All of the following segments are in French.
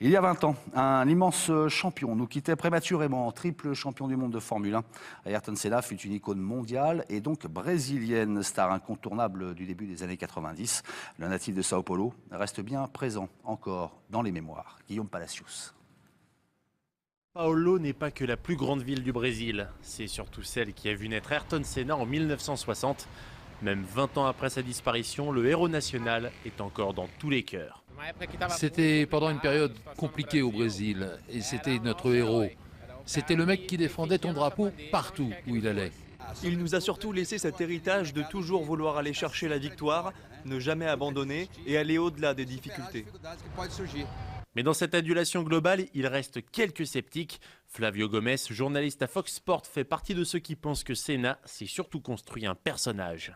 Il y a 20 ans, un immense champion nous quittait prématurément, triple champion du monde de Formule 1. Ayrton Senna fut une icône mondiale et donc brésilienne, star incontournable du début des années 90. Le natif de Sao Paulo reste bien présent encore dans les mémoires. Guillaume Palacios. Paulo n'est pas que la plus grande ville du Brésil, c'est surtout celle qui a vu naître Ayrton Senna en 1960. Même 20 ans après sa disparition, le héros national est encore dans tous les cœurs. C'était pendant une période compliquée au Brésil et c'était notre héros. C'était le mec qui défendait ton drapeau partout où il allait. Il nous a surtout laissé cet héritage de toujours vouloir aller chercher la victoire, ne jamais abandonner et aller au-delà des difficultés. Mais dans cette adulation globale, il reste quelques sceptiques. Flavio Gomes, journaliste à Fox Sports, fait partie de ceux qui pensent que Senna s'est surtout construit un personnage.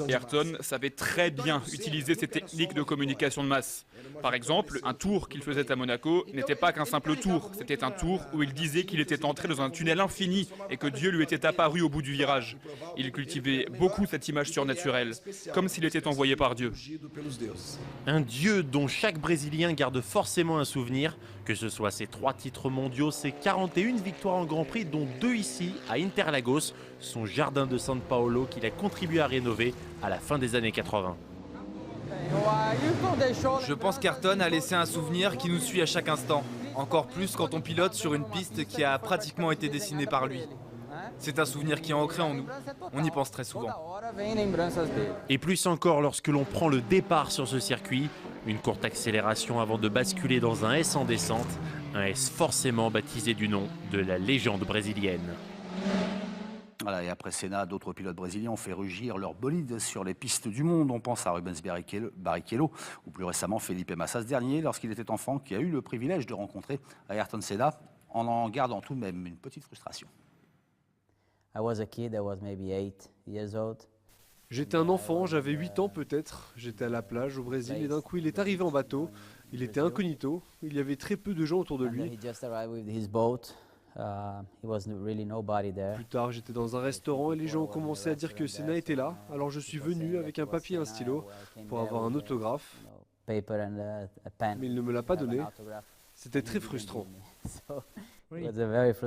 Ayrton savait très bien utiliser ces techniques de communication de masse. Par exemple, un tour qu'il faisait à Monaco n'était pas qu'un simple tour, c'était un tour où il disait qu'il était entré dans un tunnel infini et que Dieu lui était apparu au bout du virage. Il cultivait beaucoup cette image surnaturelle, comme s'il était envoyé par Dieu. Un dieu dont chaque Brésilien garde forcément un souvenir, que ce soit ses 3 titres mondiaux, ses 41 victoires en Grand Prix, dont 2 ici à Interlagos, son jardin de São Paulo qu'il a contribué à rénover à la fin des années 80. Je pense qu'Ayrton a laissé un souvenir qui nous suit à chaque instant, encore plus quand on pilote sur une piste qui a pratiquement été dessinée par lui. C'est un souvenir qui est ancré en nous, on y pense très souvent. Et plus encore lorsque l'on prend le départ sur ce circuit, une courte accélération avant de basculer dans un S en descente, un S forcément baptisé du nom de la légende brésilienne. Voilà, et après Senna, d'autres pilotes brésiliens ont fait rugir leur bolide sur les pistes du monde. On pense à Rubens Barrichello ou plus récemment Felipe Massa, ce dernier, lorsqu'il était enfant, qui a eu le privilège de rencontrer Ayrton Senna, en gardant tout de même une petite frustration. J'étais un enfant, j'avais 8 ans peut-être. J'étais à la plage au Brésil et d'un coup il est arrivé en bateau. Il était incognito, il y avait très peu de gens autour de lui. Plus tard, j'étais dans un restaurant et les gens ont commencé à dire que Senna était là. Alors je suis venu avec un papier et un stylo pour avoir un autographe. Mais il ne me l'a pas donné. C'était très frustrant.